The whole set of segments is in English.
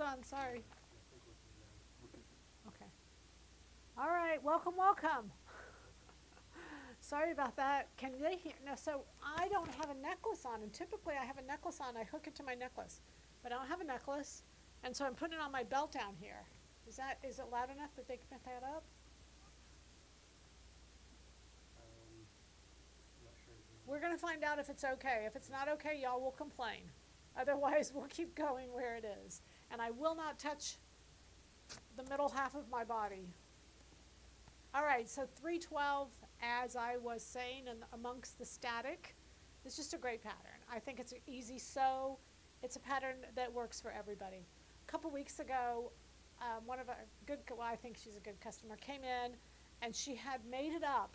on, sorry. Okay. All right, welcome, welcome. Sorry about that. Can they hear? No, so I don't have a necklace on, and typically I have a necklace on, I hook it to my necklace. But I don't have a necklace, and so I'm putting it on my belt down here. Is it loud enough that they can pick that up? Not sure. We're going to find out if it's okay. If it's not okay, y'all will complain. Otherwise, we'll keep going where it is. And I will not touch the middle half of my body. All right, so 312, as I was saying, and amongst the static, is just a great pattern. I think it's an easy sew. It's a pattern that works for everybody. A couple weeks ago, one of our I think she's a good customer, came in, and she had made it up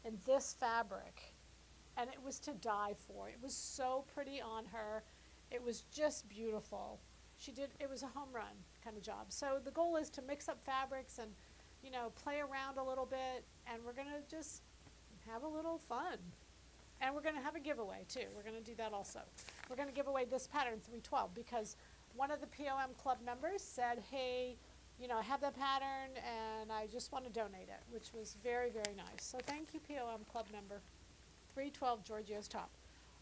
in this fabric, and it was to die for. It was so pretty on her. It was just beautiful. It was a home run kind of job. So the goal is to mix up fabrics and, play around a little bit, and we're going to just have a little fun. And we're going to have a giveaway, too. We're going to do that also. We're going to give away this pattern, 312, because one of the PoM club members said, hey, I have that pattern, and I just want to donate it, which was very, very nice. So thank you, PoM club member. 312 Giorgio's top.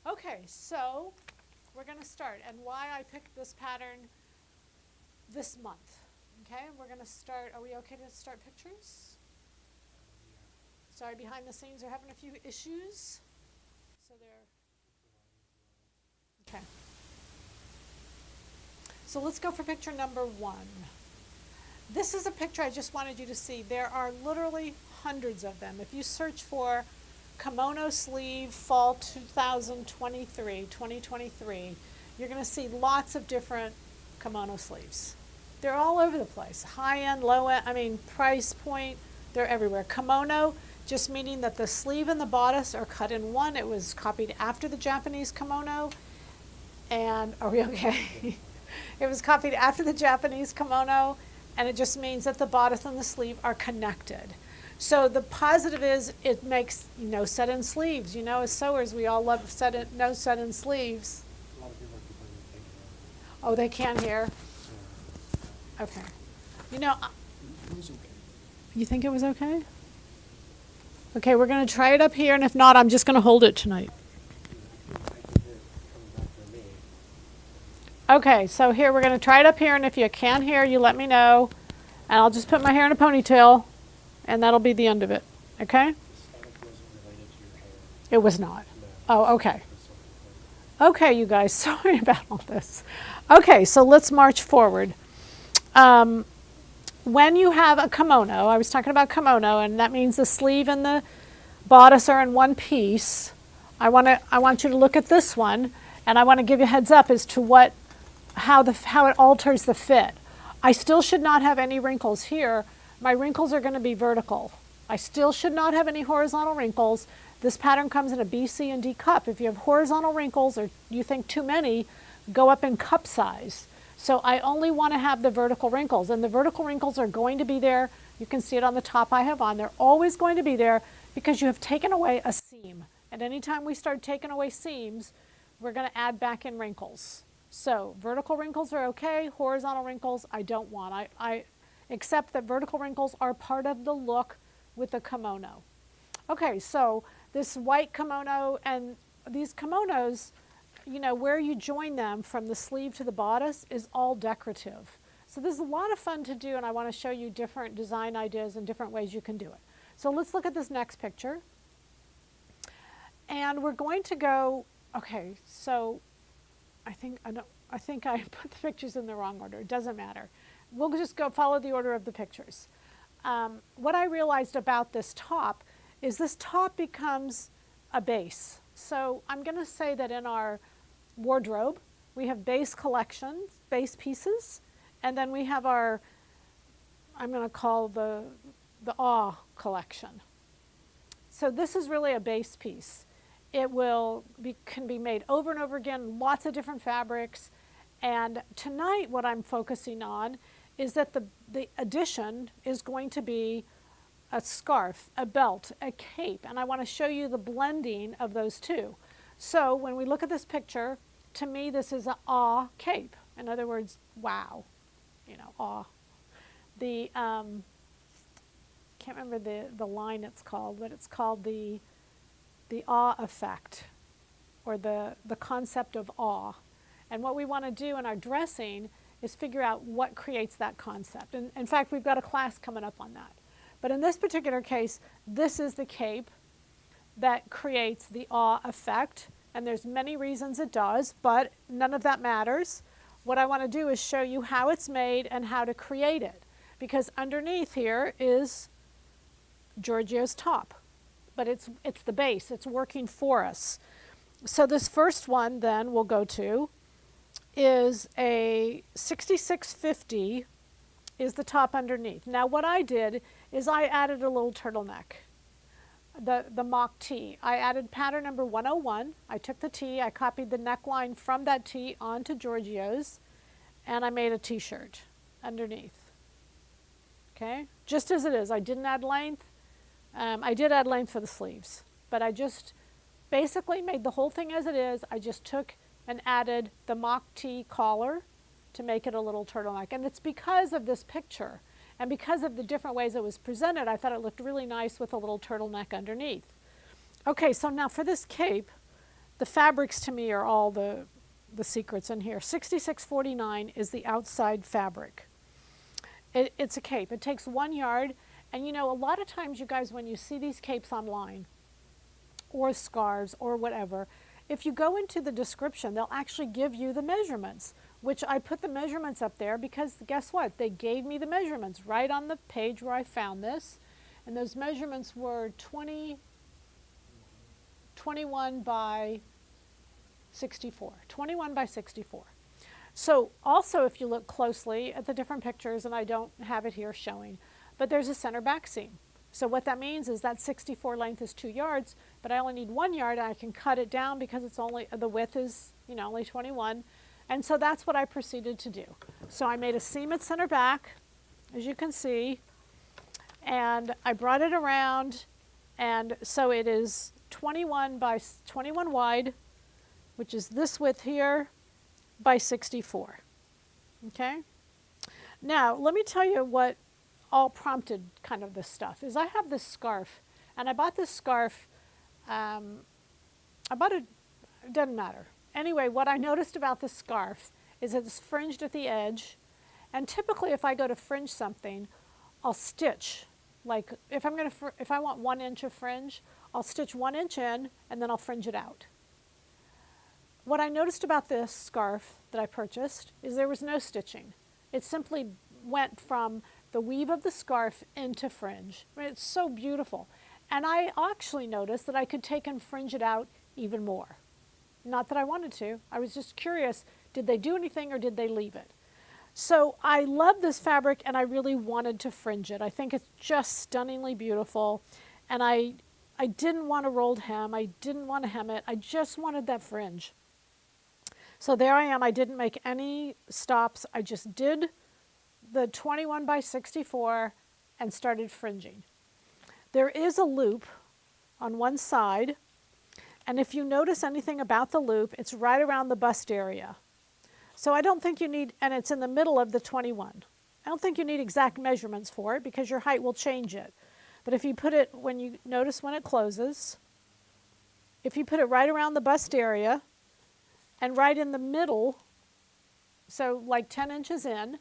Okay, so we're going to start. And why I picked this pattern this month. Okay, we're going to start. Are we okay to start pictures? Yeah. Sorry, behind the scenes, they're having a few issues. So they're. Okay. So let's go for picture number 1. This is a picture I just wanted you to see. There are literally hundreds of them. If you search for kimono sleeve fall 2023, you're going to see lots of different kimono sleeves. They're all over the place. High end, low end, price point, they're everywhere. Kimono, just meaning that the sleeve and the bodice are cut in one. It was copied after the Japanese kimono. And, are we okay? It was copied after the Japanese kimono, and it just means that the bodice and the sleeve are connected. So the positive is it makes no set-in sleeves. As sewers, we all love no set-in sleeves. A lot of people are complaining they can't. Oh, they can hear? Okay. It was okay. You think it was okay? Okay, we're going to try it up here, and if not, I'm just going to hold it tonight. I can hear it coming back from me. Okay, so here, we're going to try it up here, and if you can't hear, you let me know. And I'll just put my hair in a ponytail, and that'll be the end of it. Okay? The static wasn't related to your hair. It was not. No. Oh, okay. It was something Okay, you guys, sorry about all this. Okay, so let's march forward. When you have a kimono, I was talking about kimono, and that means the sleeve and the bodice are in one piece. I want you to look at this one, and I want to give you a heads up as to how it alters the fit. I still should not have any wrinkles here. My wrinkles are going to be vertical. I still should not have any horizontal wrinkles. This pattern comes in a B, C, and D cup. If you have horizontal wrinkles or you think too many, go up in cup size. So I only want to have the vertical wrinkles, and the vertical wrinkles are going to be there. You can see it on the top I have on. They're always going to be there because you have taken away a seam. And anytime we start taking away seams, we're going to add back in wrinkles. So vertical wrinkles are okay. Horizontal wrinkles I don't want. I accept that vertical wrinkles are part of the look with the kimono. Okay, so this white kimono, and these kimonos, where you join them from the sleeve to the bodice is all decorative. So this is a lot of fun to do, and I want to show you different design ideas and different ways you can do it. So let's look at this next picture. And we're going to go, okay, so I think I put the pictures in the wrong order. It doesn't matter. We'll just go follow the order of the pictures. What I realized about this top is this top becomes a base. So I'm going to say that in our wardrobe, we have base collections, base pieces, and then we have our, I'm going to call the awe collection. So this is really a base piece. It can be made over and over again, lots of different fabrics. And tonight what I'm focusing on is that the addition is going to be a scarf, a belt, a cape, and I want to show you the blending of those two. So when we look at this picture, to me this is an awe cape. In other words, wow. you know, awe. The, can't remember the line it's called, but it's called the awe effect, or the concept of awe. And what we want to do in our dressing is figure out what creates that concept. And in fact, we've got a class coming up on that. But in this particular case, this is the cape that creates the awe effect. And there's many reasons it does, but none of that matters. What I want to do is show you how it's made and how to create it. Because underneath here is Giorgio's top. But it's the base. It's working for us. So this first one then we'll go to is a 6650 is the top underneath. Now what I did is I added a little turtleneck, the mock tee. I added pattern number 101. I took the tee, I copied the neckline from that tee onto Giorgio's, and I made a t-shirt underneath. Okay, just as it is. I didn't add length. I did add length for the sleeves, but I just basically made the whole thing as it is. I just took and added the mock tee collar to make it a little turtleneck. And it's because of this picture and because of the different ways it was presented, I thought it looked really nice with a little turtleneck underneath. Okay, so now for this cape, the fabrics to me are all the secrets in here. 6649 is the outside fabric. It's a cape. It takes 1 yard. And you know, a lot of times, you guys, when you see these capes online or scarves or whatever, if you go into the description, they'll actually give you the measurements, which I put the measurements up there because guess what? They gave me the measurements right on the page where I found this. And those measurements were 21 by 64. 21 by 64. So also, if you look closely at the different pictures, and I don't have it here showing, but there's a center back seam. So what that means is that 64 length is 2 yards, but I only need 1 yard, and I can cut it down because it's only, the width is, you know, only 21. And so that's what I proceeded to do. So I made a seam at center back, as you can see, and I brought it around, and so it is 21 by 21 wide, which is this width here, by 64. Okay? Now, let me tell you what all prompted kind of this stuff is I have this scarf, and I bought this scarf, it doesn't matter. Anyway, what I noticed about this scarf is it's fringed at the edge, and typically if I go to fringe something, I'll stitch. Like if I want 1 inch of fringe, I'll stitch 1 inch in, and then I'll fringe it out. What I noticed about this scarf that I purchased is there was no stitching. It simply went from the weave of the scarf into fringe. I mean, it's so beautiful. And I actually noticed that I could take and fringe it out even more. Not that I wanted to. I was just curious, did they do anything or did they leave it? So I love this fabric and I really wanted to fringe it. I think it's just stunningly beautiful. And I didn't want a rolled hem. I didn't want to hem it. I just wanted that fringe. So there I am. I didn't make any stops. I just did the 21 by 64 and started fringing. There is a loop on one side, and if you notice anything about the loop, it's right around the bust area. So I don't think you need, and it's in the middle of the 21. I don't think you need exact measurements for it because your height will change it. But if you put it, when you notice when it closes, if you put it right around the bust area and right in the middle, so like 10 inches in,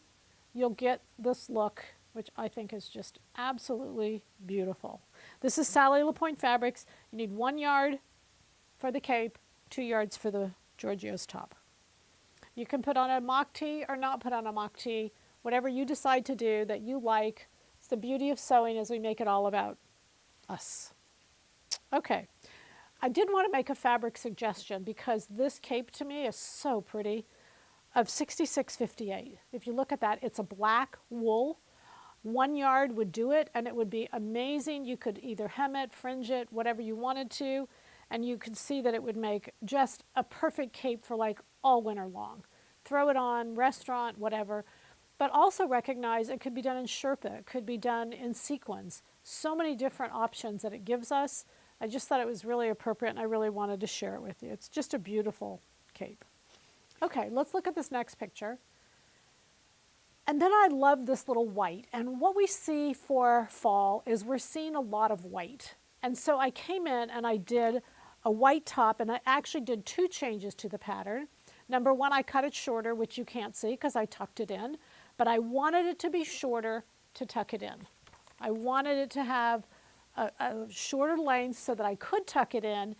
you'll get this look, which I think is just absolutely beautiful. This is Sally LaPointe Fabrics. You need 1 yard for the cape, 2 yards for the Giorgio's top. You can put on a mock tee or not put on a mock tee, whatever you decide to do that you like. It's the beauty of sewing as we make it all about us. Okay, I did want to make a fabric suggestion because this cape to me is so pretty. Of 6658. If you look at that, it's a black wool. 1 yard would do it, and it would be amazing. You could either hem it, fringe it, whatever you wanted to, and you could see that it would make just a perfect cape for like all winter long. Throw it on, restaurant, whatever. But also recognize it could be done in Sherpa, it could be done in sequins. So many different options that it gives us. I just thought it was really appropriate, and I really wanted to share it with you. It's just a beautiful cape. Okay, let's look at this next picture. And then I love this little white. And what we see for fall is we're seeing a lot of white. And so I came in and I did a white top, and I actually did 2 changes to the pattern. Number one, I cut it shorter, which you can't see because I tucked it in, but I wanted it to be shorter to tuck it in. I wanted it to have a shorter length so that I could tuck it in,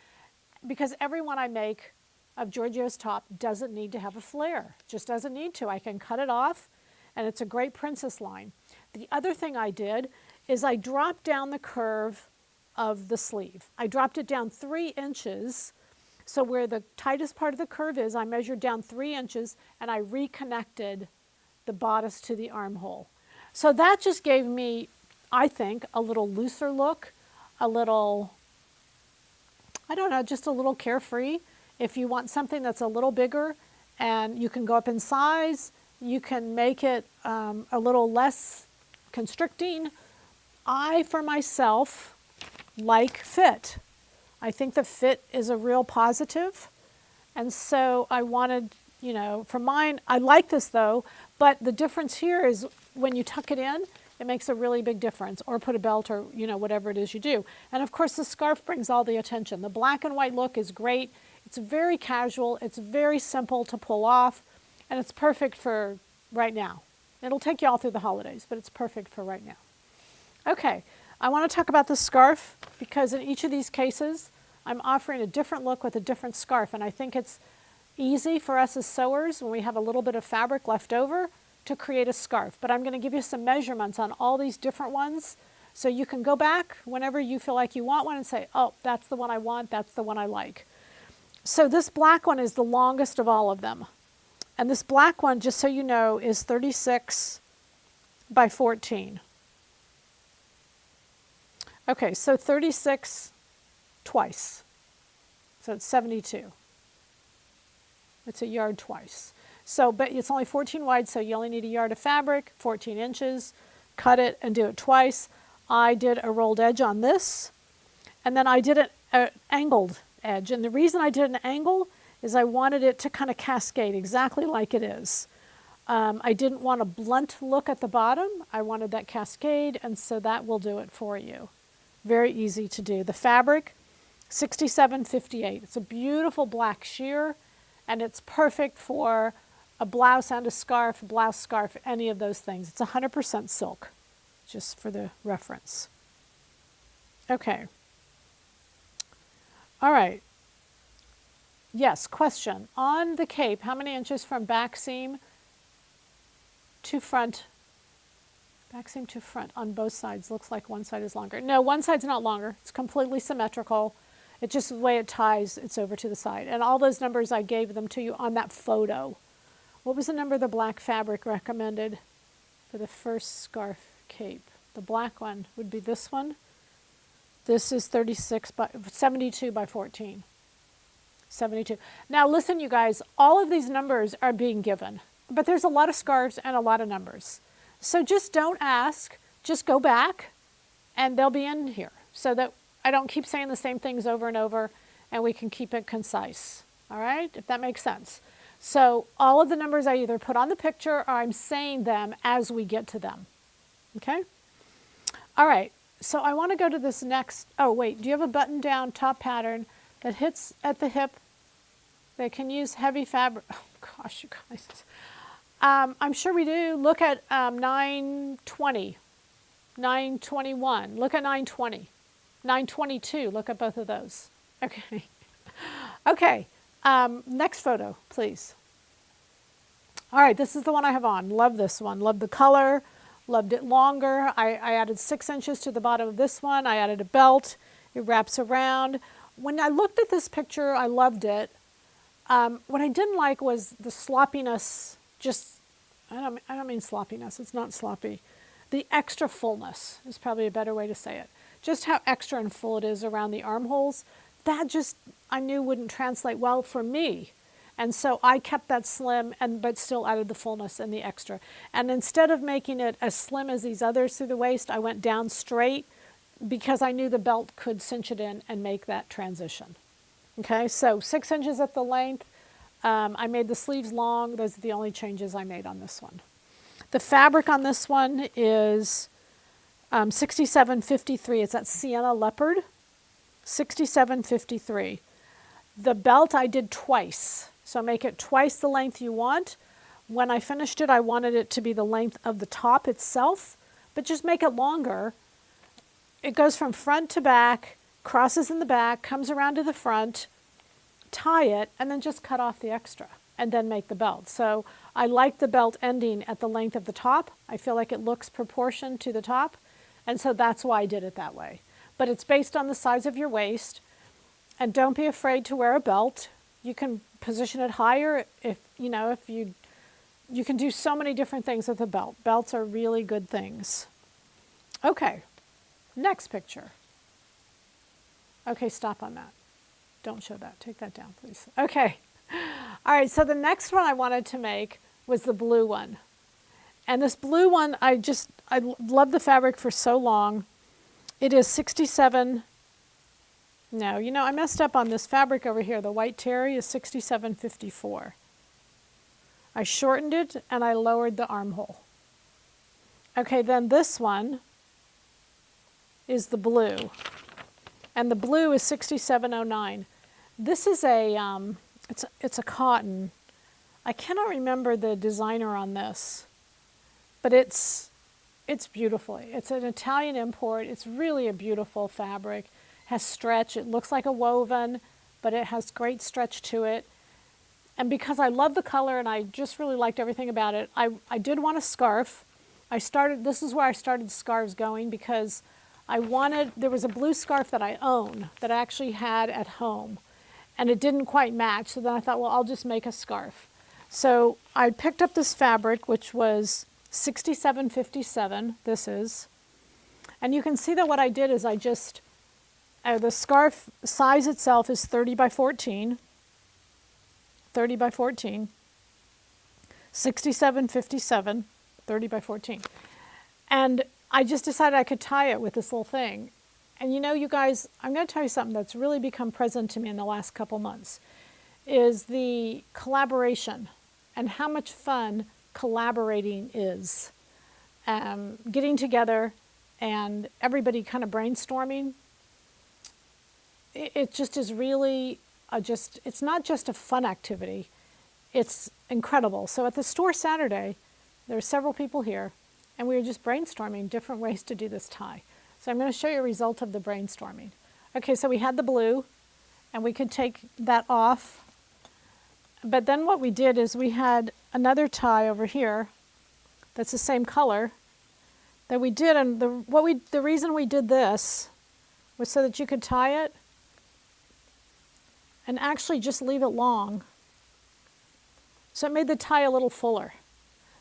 because every one I make of Giorgio's top doesn't need to have a flare. Just doesn't need to. I can cut it off, and it's a great princess line. The other thing I did is I dropped down the curve of the sleeve. I dropped it down 3 inches. So where the tightest part of the curve is, I measured down 3 inches, and I reconnected the bodice to the armhole. So that just gave me, I think, a little looser look, a little, I don't know, just a little carefree. If you want something that's a little bigger and you can go up in size, you can make it a little less constricting. I, for myself, like fit. I think the fit is a real positive. And so I wanted, you know, for mine, I like this though, but the difference here is when you tuck it in, it makes a really big difference, or put a belt, or, you know, whatever it is you do. And of course the scarf brings all the attention. The black and white look is great. It's very casual. It's very simple to pull off, and it's perfect for right now. It'll take you all through the holidays, but it's perfect for right now. Okay, I want to talk about the scarf because in each of these cases, I'm offering a different look with a different scarf, and I think it's easy for us as sewers when we have a little bit of fabric left over to create a scarf. But I'm going to give you some measurements on all these different ones so you can go back whenever you feel like you want one and say, oh, that's the one I want, that's the one I like. So this black one is the longest of all of them. And this black one, just so you know, is 36 by 14. Okay, so 36 twice. So it's 72. It's a yard twice. So, but it's only 14 wide, so you only need a yard of fabric, 14 inches. Cut it and do it twice. I did a rolled edge on this, and then I did an angled edge. And the reason I did an angle is I wanted it to kind of cascade exactly like it is. I didn't want a blunt look at the bottom. I wanted that cascade, and so that will do it for you. Very easy to do. The fabric, 67.58. It's a beautiful black sheer, and it's perfect for a blouse and a scarf, blouse, scarf, any of those things. It's 100% silk, just for the reference. Okay. All right. Yes, question. On the cape, how many inches from back seam to front? Back seam to front on both sides. Looks like one side is longer. No, one side's not longer. It's completely symmetrical. It's just the way it ties, it's over to the side. And all those numbers, I gave them to you on that photo. What was the number of the black fabric recommended for the first scarf cape? The black one would be this one. This is 72 by 14. 72. Now listen, you guys, all of these numbers are being given, but there's a lot of scarves and a lot of numbers. So just don't ask, just go back and they'll be in here so that I don't keep saying the same things over and over, and we can keep it concise. All right, if that makes sense. So all of the numbers I either put on the picture or I'm saying them as we get to them. Okay? All right, so I want to go to this next. Oh, wait, do you have a button down top pattern that hits at the hip that can use heavy fabric? Oh, gosh, you guys. I'm sure we do. Look at 920, 921. Look at 920, 922. Look at both of those. Okay. Okay. Next photo, please. All right, this is the one I have on. Love this one. Love the color. Loved it longer. I added 6 inches to the bottom of this one. I added a belt. It wraps around. When I looked at this picture, I loved it. What I didn't like was the sloppiness. Just, I don't mean sloppiness. It's not sloppy. The extra fullness is probably a better way to say it. Just how extra and full it is around the armholes. That just, I knew wouldn't translate well for me. And so I kept that slim, but still added the fullness and the extra. And instead of making it as slim as these others through the waist, I went down straight because I knew the belt could cinch it in and make that transition. Okay, so 6 inches at the length. I made the sleeves long. Those are the only changes I made on this one. The fabric on this one is 67.53. It's that Sienna Leopard, 67.53. The belt I did twice, so make it twice the length you want. When I finished it, I wanted it to be the length of the top itself, but just make it longer. It goes from front to back, crosses in the back, comes around to the front, tie it, and then just cut off the extra, and then make the belt. So I like the belt ending at the length of the top. I feel like it looks proportioned to the top, and so that's why I did it that way. But it's based on the size of your waist, and don't be afraid to wear a belt. You can position it higher if you can do so many different things with a belt. Belts are really good things. Okay, next picture. Okay, stop on that. Don't show that. Take that down, please. Okay. All right, so the next one I wanted to make was the blue one. And this blue one, I love the fabric for so long. It is 67. No, I messed up on this fabric over here. The white terry is 67.54. I shortened it and I lowered the armhole. Okay, then this one is the blue. And the blue is 67.09. This is it's a cotton. I cannot remember the designer on this, but it's beautiful. It's an Italian import. It's really a beautiful fabric. Has stretch. It looks like a woven, but it has great stretch to it. And because I love the color and I just really liked everything about it, I did want a scarf. This is where I started scarves going, because there was a blue scarf that I own that I actually had at home, and it didn't quite match. So then I thought, well, I'll just make a scarf. So I picked up this fabric, which was 67.57, this is. And you can see that what I did is the scarf size itself is 30 by 14, 30 by 14, 67.57, 30 by 14. And I just decided I could tie it with this little thing. And you guys, I'm going to tell you something that's really become present to me in the last couple months, is the collaboration and how much fun collaborating is. Getting together and everybody kind of brainstorming. It just is really it's not just a fun activity, it's incredible. So at the store Saturday, there were several people here, and we were just brainstorming different ways to do this tie. So I'm going to show you a result of the brainstorming. Okay, so we had the blue, and we could take that off. But then what we did is we had another tie over here that's the same color that we did, and the reason we did this was so that you could tie it and actually just leave it long. So it made the tie a little fuller.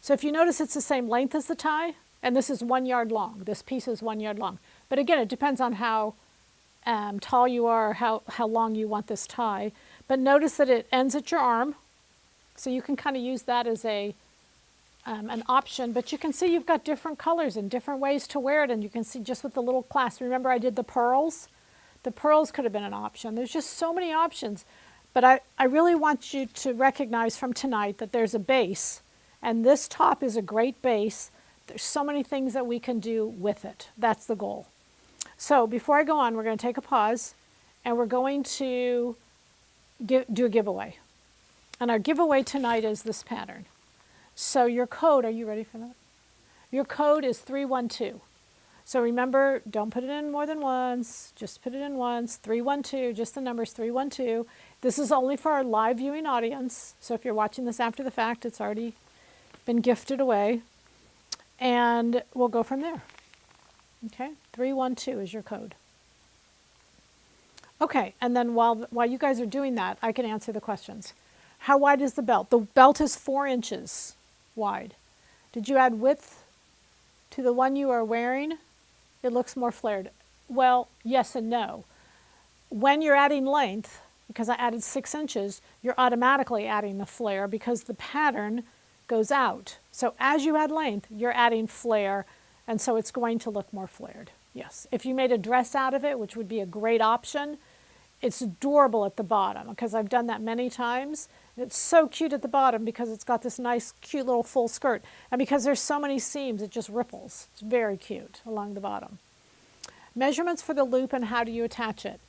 So if you notice, it's the same length as the tie, and this is 1 yard long. This piece is 1 yard long. But again, it depends on how tall you are, or how long you want this tie. But notice that it ends at your arm, so you can kind of use that as an option. But you can see you've got different colors and different ways to wear it, and you can see just with the little clasp. Remember I did the pearls? The pearls could have been an option. There's just so many options. But I really want you to recognize from tonight that there's a base, and this top is a great base. There's so many things that we can do with it. That's the goal. So before I go on, we're going to take a pause, and we're going to do a giveaway. And our giveaway tonight is this pattern. So your code, are you ready for that? Your code is 312. So remember, don't put it in more than once, just put it in once, 312, just the numbers 312. This is only for our live viewing audience. So if you're watching this after the fact, it's already been gifted away. And we'll go from there. Okay, 312 is your code. Okay, and then while you guys are doing that, I can answer the questions. How wide is the belt? The belt is 4 inches wide. Did you add width to the one you are wearing? It looks more flared. Well, yes and no. When you're adding length, because I added 6 inches, you're automatically adding the flare because the pattern goes out. So as you add length, you're adding flare, and so it's going to look more flared. Yes. If you made a dress out of it, which would be a great option, it's adorable at the bottom, because I've done that many times, And it's so cute at the bottom because it's got this nice, cute little full skirt. And because there's so many seams, it just ripples. It's very cute along the bottom. Measurements for the loop and how do you attach it?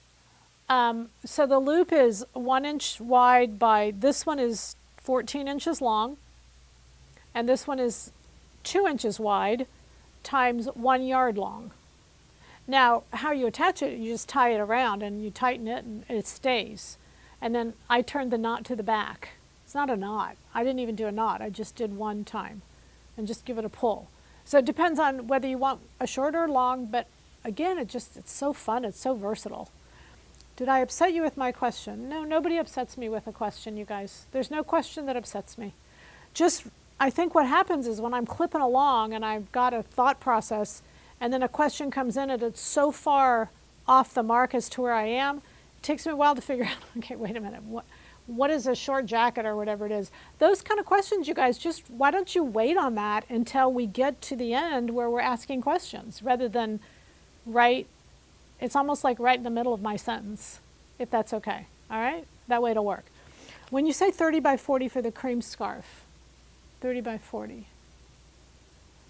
So the loop is 1 inch wide by, this one is 14 inches long, and this one is 2 inches wide times 1 yard long. Now, how you attach it, you just tie it around and you tighten it and it stays. And then I turned the knot to the back. It's not a knot. I didn't even do a knot. I just did one time and just give it a pull. So it depends on whether you want a short or long, but again, it's so fun. It's so versatile. Did I upset you with my question? No, nobody upsets me with a question, you guys. There's no question that upsets me. Just, I think what happens is when I'm clipping along and I've got a thought process and then a question comes in and it's so far off the mark as to where I am, it takes me a while to figure out, okay, wait a minute, what is a short jacket or whatever it is? Those kind of questions, you guys, just why don't you wait on that until we get to the end where we're asking questions rather than it's almost like right in the middle of my sentence, if that's okay, all right? That way it'll work. When you say 30 by 40 for the cream scarf, 30 by 40,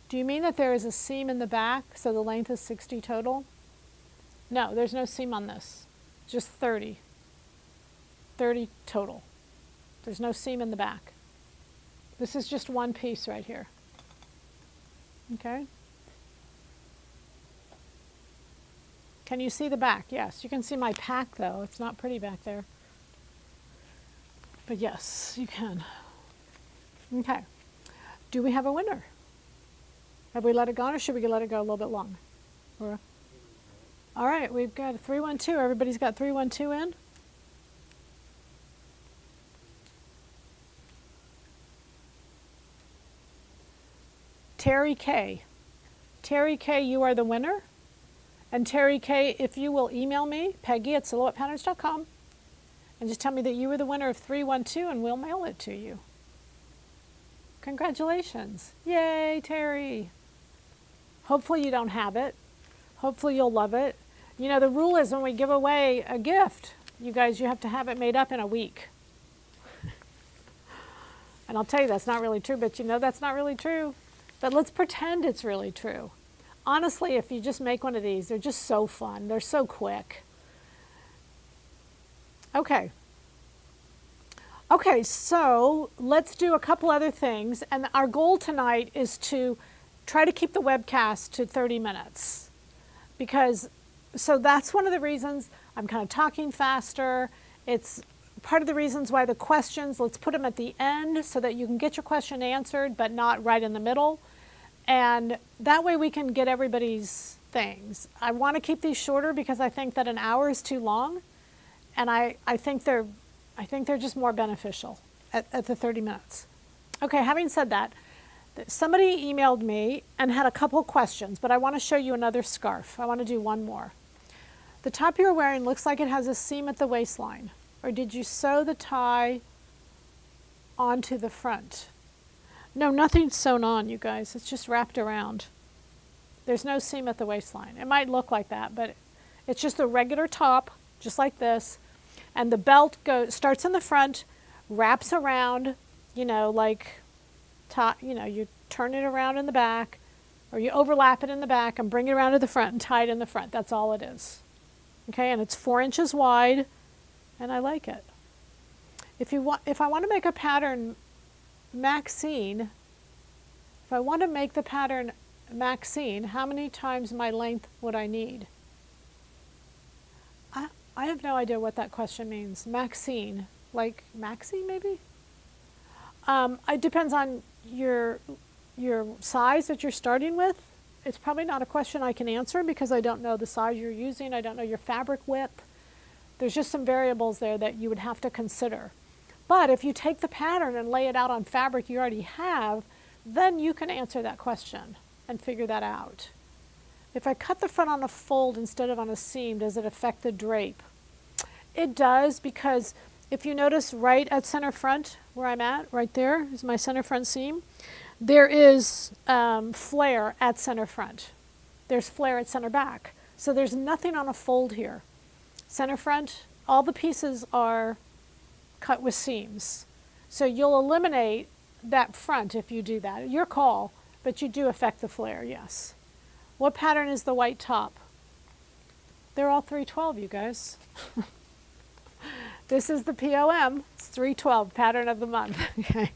do you mean that there is a seam in the back, so the length is 60 total? No, there's no seam on this, just 30. 30 total. There's no seam in the back. This is just one piece right here. Okay? Can you see the back? Yes, you can see my pack though. It's not pretty back there. But yes, you can. Okay. Do we have a winner? Have we let it go or should we let it go a little bit long? All right, we've got 312. Everybody's got 312 in? Terry K. Terry K, you are the winner. And Terry K, if you will email me, Peggy@silhouettepatterns.com, and just tell me that you were the winner of 312 and we'll mail it to you. Congratulations. Yay, Terry. Hopefully you don't have it. Hopefully you'll love it. You know, the rule is when we give away a gift, you guys, you have to have it made up in a week. And I'll tell you that's not really true, but you know that's not really true. But let's pretend it's really true. Honestly, if you just make one of these, they're just so fun. They're so quick. Okay. Okay, so let's do a couple other things. And our goal tonight is to try to keep the webcast to 30 minutes. So that's one of the reasons I'm kind of talking faster. It's part of the reasons why the questions, let's put them at the end so that you can get your question answered, but not right in the middle. And that way we can get everybody's things. I want to keep these shorter because I think that an hour is too long. And I think they're just more beneficial at the 30 minutes. Okay, having said that, somebody emailed me and had a couple questions, but I want to show you another scarf. I want to do one more. The top you're wearing looks like it has a seam at the waistline. Or did you sew the tie onto the front? No, nothing's sewn on, you guys. It's just wrapped around. There's no seam at the waistline. It might look like that, but it's just a regular top, just like this. And the belt starts in the front, wraps around, you know, like, you turn it around in the back, or you overlap it in the back and bring it around to the front and tie it in the front. That's all it is. Okay, and it's 4 inches wide, and I like it. If I want to make a pattern Maxine, if I want to make the pattern Maxine, how many times my length would I need? I have no idea what that question means. Maxine, like Maxine maybe? It depends on your size that you're starting with. It's probably not a question I can answer because I don't know the size you're using. I don't know your fabric width. There's just some variables there that you would have to consider. But if you take the pattern and lay it out on fabric you already have, then you can answer that question and figure that out. If I cut the front on a fold instead of on a seam, does it affect the drape? It does, because if you notice right at center front, where I'm at, right there is my center front seam, there is flare at center front. There's flare at center back. So there's nothing on a fold here. Center front, all the pieces are cut with seams. So you'll eliminate that front if you do that. Your call, but you do affect the flare, yes. What pattern is the white top? They're all 312, you guys. This is the PoM. It's 312, pattern of the month. Okay.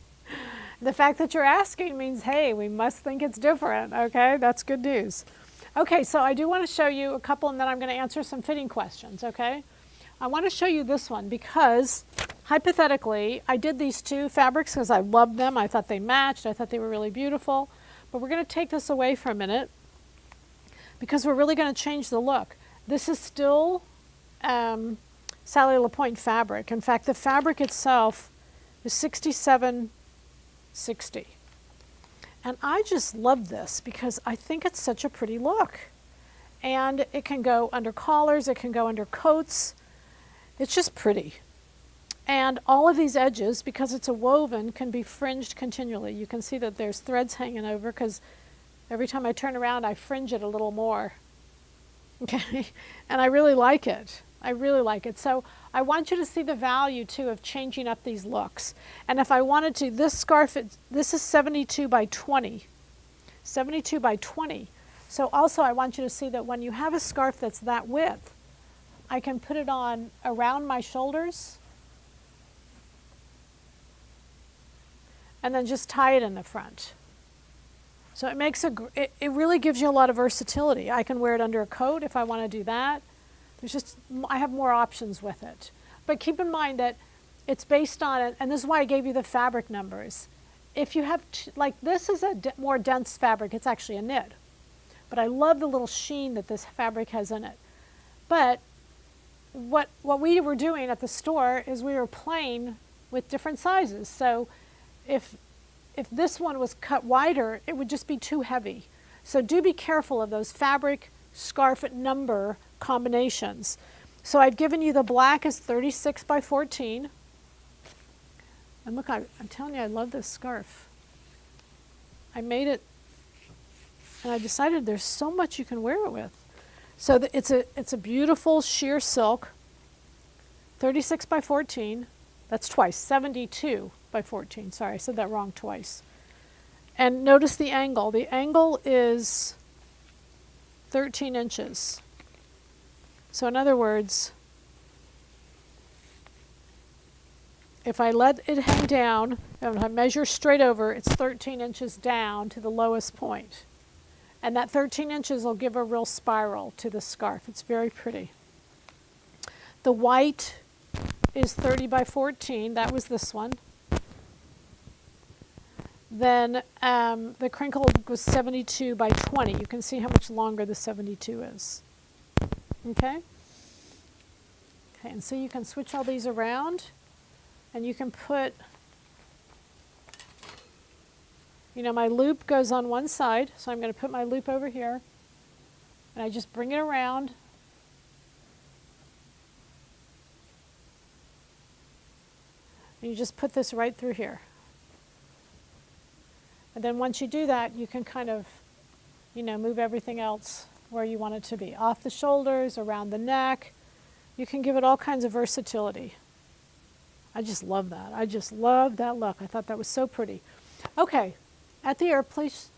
The fact that you're asking means, hey, we must think it's different. Okay, that's good news. Okay, so I do want to show you a couple, and then I'm going to answer some fitting questions. Okay, I want to show you this one because hypothetically, I did these two fabrics because I loved them. I thought they matched. I thought they were really beautiful. But we're going to take this away for a minute because we're really going to change the look. This is still Sally LaPointe fabric. In fact, the fabric itself is 6760. And I just love this because I think it's such a pretty look. And it can go under collars, it can go under coats. It's just pretty. And all of these edges, because it's a woven, can be fringed continually. You can see that there's threads hanging over because every time I turn around, I fringe it a little more. Okay, and I really like it. I really like it. So I want you to see the value too of changing up these looks. And if I wanted to, this scarf, this is 72 by 20. 72 by 20. So also I want you to see that when you have a scarf that's that width, I can put it on around my shoulders and then just tie it in the front. So it makes it really gives you a lot of versatility. I can wear it under a coat if I want to do that. I have more options with it. But keep in mind that it's based on it, and this is why I gave you the fabric numbers. If you have, like this is a more dense fabric, it's actually a knit. But I love the little sheen that this fabric has in it. But what we were doing at the store is we were playing with different sizes. So if this one was cut wider, it would just be too heavy. So do be careful of those fabric scarf number combinations. So I've given you the black is 36 by 14. And look, I'm telling you, I love this scarf. I made it, and I decided there's so much you can wear it with. So it's a beautiful sheer silk, 36 by 14. That's twice, 72 by 14. Sorry, I said that wrong twice. And notice the angle. The angle is 13 inches. So in other words, if I let it hang down, and I measure straight over, it's 13 inches down to the lowest point. And that 13 inches will give a real spiral to the scarf. It's very pretty. The white is 30 by 14. That was this one. Then the crinkled was 72 by 20. You can see how much longer the 72 is. Okay? Okay, and so you can switch all these around, and you can put, you know, my loop goes on one side, so I'm going to put my loop over here, and I just bring it around. And you just put this right through here. And then once you do that, you can kind of, you know, move everything else where you want it to be. Off the shoulders, around the neck. You can give it all kinds of versatility. I just love that. I just love that look. I thought that was so pretty. Okay, at the air, please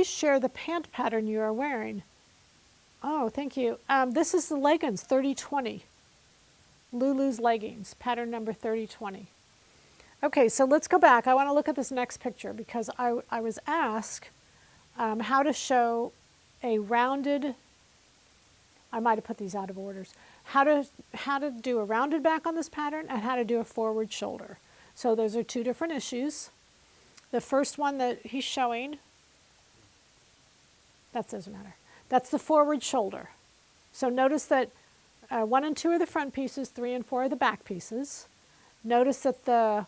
share the pant pattern you are wearing. Oh, thank you. This is the leggings, 3020. Lulu's leggings, pattern number 3020. Okay, so let's go back. I want to look at this next picture because I was asked how to show a rounded, I might have put these out of orders, how to do a rounded back on this pattern and how to do a forward shoulder. So those are two different issues. The first one that he's showing, that doesn't matter. That's the forward shoulder. So notice that 1 and 2 are the front pieces, 3 and 4 are the back pieces. Notice that the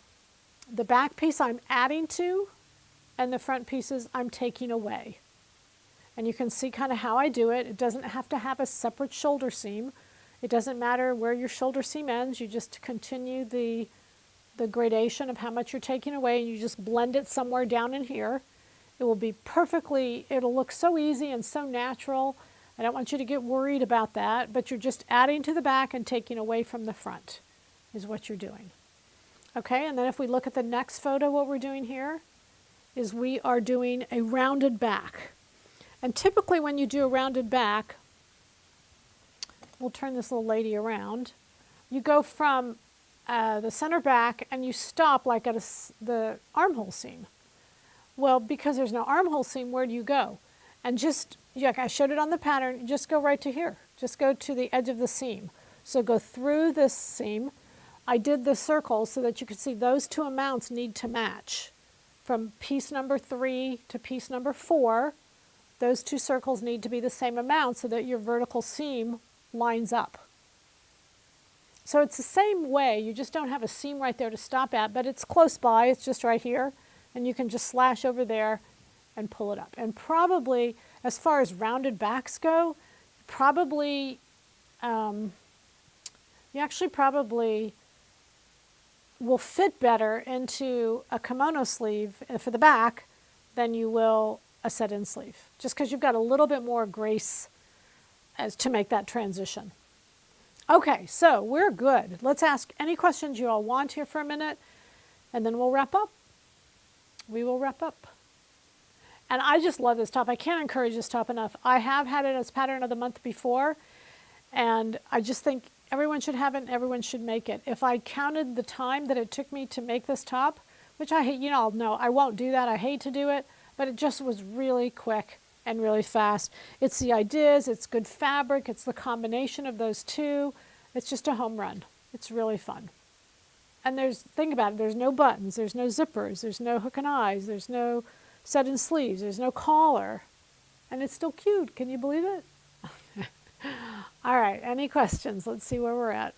back piece I'm adding to and the front pieces I'm taking away. And you can see kind of how I do it. It doesn't have to have a separate shoulder seam. It doesn't matter where your shoulder seam ends. You just continue the gradation of how much you're taking away, and you just blend it somewhere down in here. It will be perfectly, it'll look so easy and so natural. I don't want you to get worried about that, but you're just adding to the back and taking away from the front is what you're doing. Okay, and then if we look at the next photo, what we're doing here is we are doing a rounded back. And typically when you do a rounded back, we'll turn this little lady around, you go from the center back and you stop like at the armhole seam. Well, because there's no armhole seam, where do you go? And just, like I showed it on the pattern, just go right to here. Just go to the edge of the seam. So go through this seam. I did the circle so that you could see those two amounts need to match. From piece number 3 to piece number 4, those two circles need to be the same amount so that your vertical seam lines up. So it's the same way, you just don't have a seam right there to stop at, but it's close by, it's just right here, and you can just slash over there and pull it up. And probably, as far as rounded backs go, probably, you actually probably will fit better into a kimono sleeve for the back than you will a set-in sleeve, just because you've got a little bit more grace as to make that transition. Okay, so we're good. Let's ask any questions you all want here for a minute, and then we'll wrap up. We will wrap up. And I just love this top. I can't encourage this top enough. I have had it as pattern of the month before, and I just think everyone should have it and everyone should make it. If I counted the time that it took me to make this top, which I hate, you all know, I won't do that. I hate to do it, but it just was really quick and really fast. It's the ideas, it's good fabric, it's the combination of those two. It's just a home run. It's really fun. And think about it, there's no buttons, there's no zippers, there's no hook and eyes, there's no set-in sleeves, there's no collar. And it's still cute, can you believe it? All right, any questions? Let's see where we're at.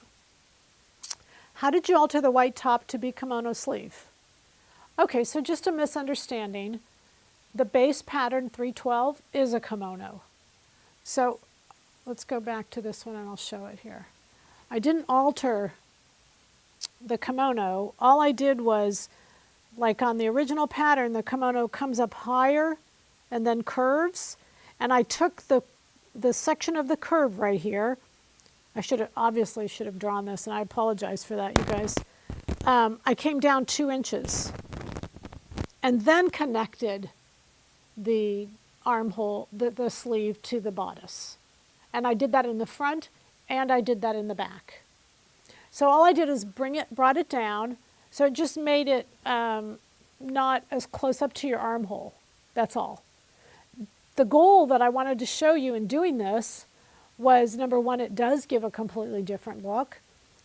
How did you alter the white top to be kimono sleeve? Okay, so just a misunderstanding. The base pattern 312 is a kimono. So let's go back to this one and I'll show it here. I didn't alter the kimono. All I did was, like on the original pattern, the kimono comes up higher and then curves. And I took the section of the curve right here. I obviously should have drawn this, and I apologize for that, you guys. I came down 2 inches and then connected the armhole, the sleeve to the bodice. And I did that in the front and I did that in the back. So all I did is brought it down, so it just made it not as close up to your armhole. That's all. The goal that I wanted to show you in doing this was, number 1, it does give a completely different look.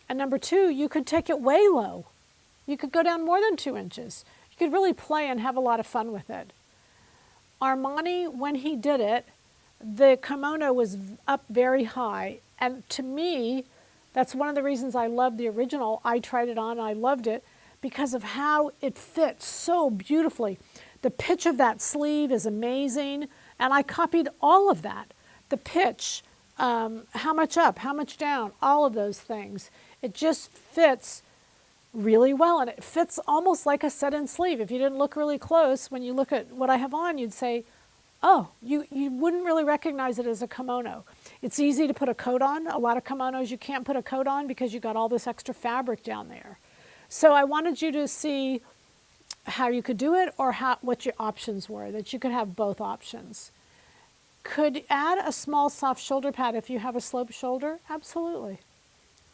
And number 2, you could take it way low. You could go down more than 2 inches. You could really play and have a lot of fun with it. Armani, when he did it, the kimono was up very high. And to me, that's one of the reasons I love the original. I tried it on and I loved it because of how it fits so beautifully. The pitch of that sleeve is amazing. And I copied all of that. The pitch, how much up, how much down, all of those things. It just fits really well, and it fits almost like a set-in sleeve. If you didn't look really close, when you look at what I have on, you'd say, oh, you wouldn't really recognize it as a kimono. It's easy to put a coat on. A lot of kimonos you can't put a coat on because you got all this extra fabric down there. So I wanted you to see how you could do it, or what your options were, that you could have both options. Could add a small soft shoulder pad if you have a sloped shoulder? Absolutely.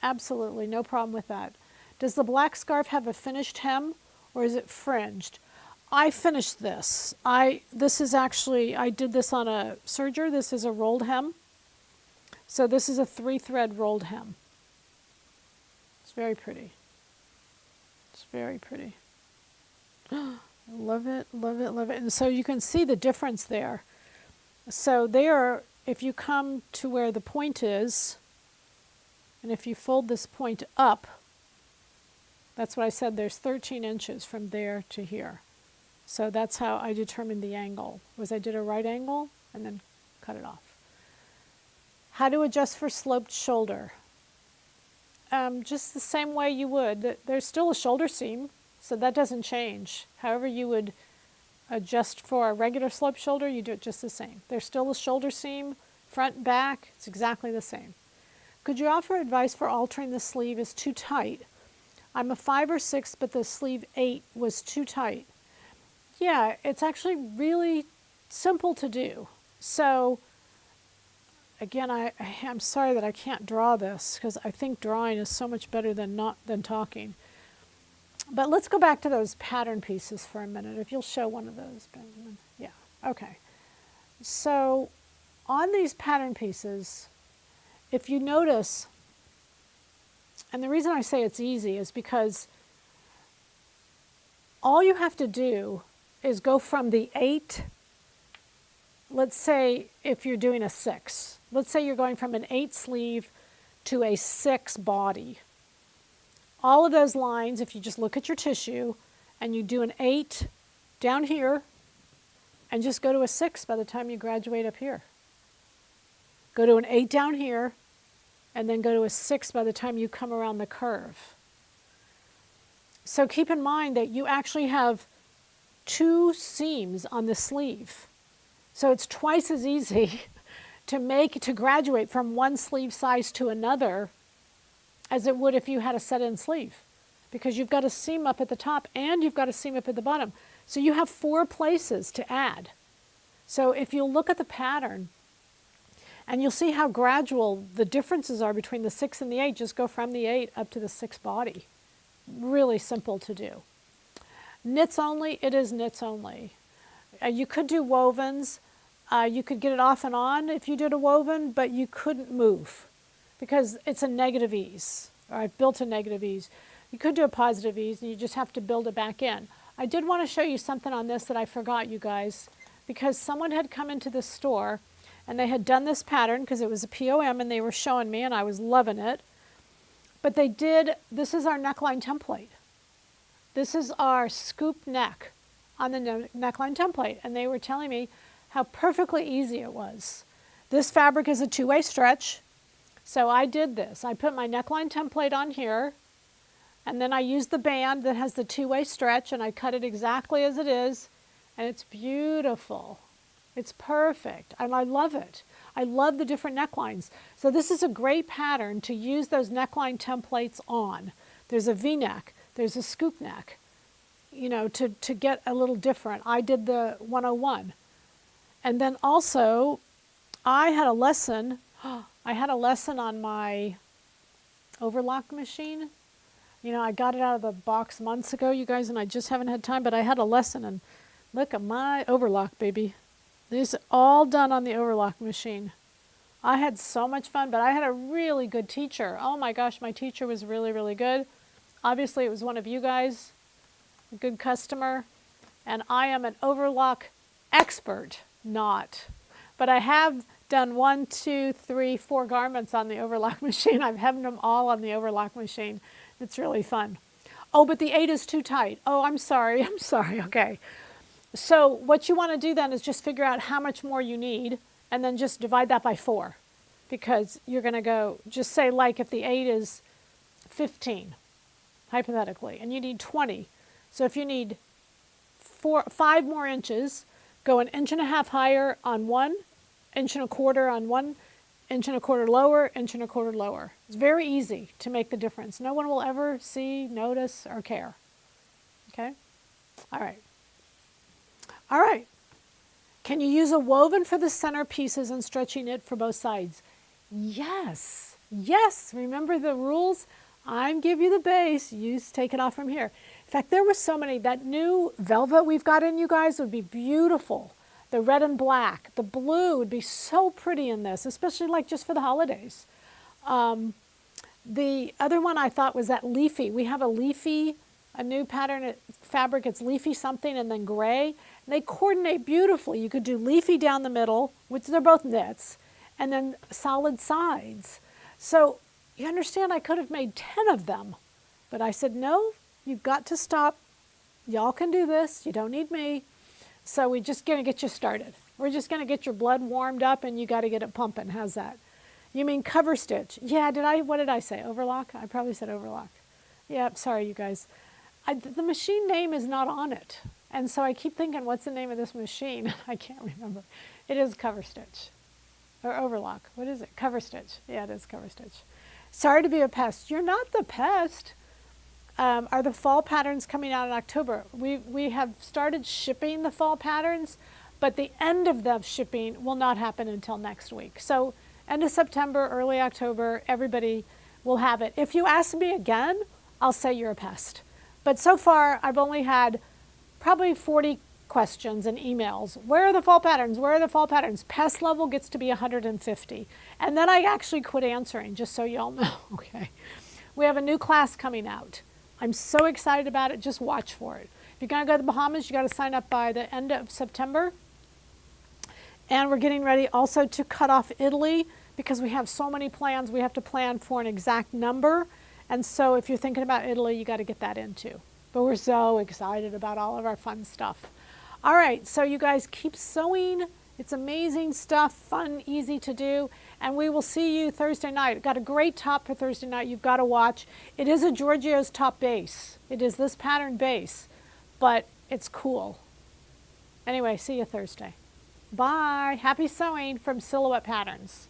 Absolutely, no problem with that. Does the black scarf have a finished hem, or is it fringed? I finished this. This is actually, I did this on a serger. This is a rolled hem. So this is a 3-thread rolled hem. It's very pretty. It's very pretty. Love it, love it, love it. And so you can see the difference there. So there, if you come to where the point is, and if you fold this point up, that's what I said, there's 13 inches from there to here. So that's how I determined the angle, was I did a right angle and then cut it off. How to adjust for sloped shoulder? Just the same way you would. There's still a shoulder seam, so that doesn't change. However you would adjust for a regular sloped shoulder, you do it just the same. There's still a shoulder seam, front, back, it's exactly the same. Could you offer advice for altering the sleeve is too tight? I'm a 5 or 6, but the sleeve 8 was too tight. Yeah, it's actually really simple to do. So again, I'm sorry that I can't draw this because I think drawing is so much better than talking. But let's go back to those pattern pieces for a minute. If you'll show one of those, Benjamin. Yeah, okay. So on these pattern pieces, if you notice, and the reason I say it's easy is because all you have to do is go from the 8, let's say if you're doing a 6, let's say you're going from an 8 sleeve to a 6 body. All of those lines, if you just look at your tissue and you do an 8 down here and just go to a 6 by the time you graduate up here. Go to an 8 down here and then go to a 6 by the time you come around the curve. So keep in mind that you actually have 2 seams on the sleeve. So it's twice as easy to graduate from one sleeve size to another as it would if you had a set-in sleeve, because you've got a seam up at the top and you've got a seam up at the bottom. So you have 4 places to add. So if you look at the pattern, and you'll see how gradual the differences are between the 6 and the 8, just go from the 8 up to the 6 body. Really simple to do. Knits only, it is knits only. You could do wovens. You could get it off and on if you did a woven, but you couldn't move because it's a negative ease. Or I've built a negative ease. You could do a positive ease and you just have to build it back in. I did want to show you something on this that I forgot, you guys, because someone had come into the store and they had done this pattern because it was a PoM and they were showing me and I was loving it. But they did, this is our neckline template. This is our scoop neck on the neckline template. And they were telling me how perfectly easy it was. This fabric is a 2-way stretch. So I did this. I put my neckline template on here, and then I used the band that has the 2-way stretch, and I cut it exactly as it is, and it's beautiful. It's perfect, and I love it. I love the different necklines. So this is a great pattern to use those neckline templates on. There's a V-neck, there's a scoop neck, you know, to get a little different. I did the 101. And then also, I had a lesson on my overlock machine. You know, I got it out of the box months ago, you guys, and I just haven't had time, but I had a lesson, and look at my overlock, baby. These are all done on the overlock machine. I had so much fun, but I had a really good teacher. Oh my gosh, my teacher was really, really good. Obviously, it was one of you guys, a good customer, and I am an overlock expert, not. But I have done 1, 2, 3, 4 garments on the overlock machine. I've hemmed them all on the overlock machine. It's really fun. Oh, but the 8 is too tight. Oh, I'm sorry, okay. So what you want to do then is just figure out how much more you need and then just divide that by 4, because you're going to go, just say like if the 8 is 15, hypothetically, and you need 20. So if you need 5 more inches, go 1.5 inches higher on 1, 1.25 inches on 1, 1.25 inches lower, 1.25 inches lower. It's very easy to make the difference. No one will ever see, notice, or care. Okay? All right. All right. Can you use a woven for the center pieces and stretchy knit for both sides? Yes. Yes. Remember the rules? I'm give you the base. You take it off from here. In fact, there were so many. That new velvet we've got in, you guys, would be beautiful. The red and black. The blue would be so pretty in this, especially like just for the holidays. The other one I thought was that leafy. We have a new pattern fabric. It's leafy something and then gray. And they coordinate beautifully. You could do leafy down the middle, which they're both knits, and then solid sides. So you understand I could have made 10 of them, but I said, no, you've got to stop. Y'all can do this. You don't need me. So we're just going to get you started. We're just going to get your blood warmed up and you got to get it pumping. How's that? You mean cover stitch? Yeah, what did I say? Overlock? I probably said overlock. Yeah, sorry, you guys. The machine name is not on it. And so I keep thinking, what's the name of this machine? I can't remember. It is cover stitch or overlock. What is it? Cover stitch. Yeah, it is cover stitch. Sorry to be a pest. You're not the pest. are the fall patterns coming out in October. We have started shipping the fall patterns, but the end of the shipping will not happen until next week. So end of September, early October, everybody will have it. If you ask me again, I'll say you're a pest. But so far, I've only had probably 40 questions and emails. Where are the fall patterns? Where are the fall patterns? Pest level gets to be 150. And then I actually quit answering, just so y'all know, okay? We have a new class coming out. I'm so excited about it, just watch for it. If you're gonna go to the Bahamas, you gotta sign up by the end of September. And we're getting ready also to cut off Italy because we have so many plans. We have to plan for an exact number. And so if you're thinking about Italy, you gotta get that in too. But we're so excited about all of our fun stuff. All right, so you guys keep sewing. It's amazing stuff, fun, easy to do. And we will see you Thursday night. Got a great top for Thursday night you've got to watch. It is a Giorgio's top base. It is this pattern base, but it's cool. Anyway, see you Thursday. Bye. Happy sewing from Silhouette Patterns.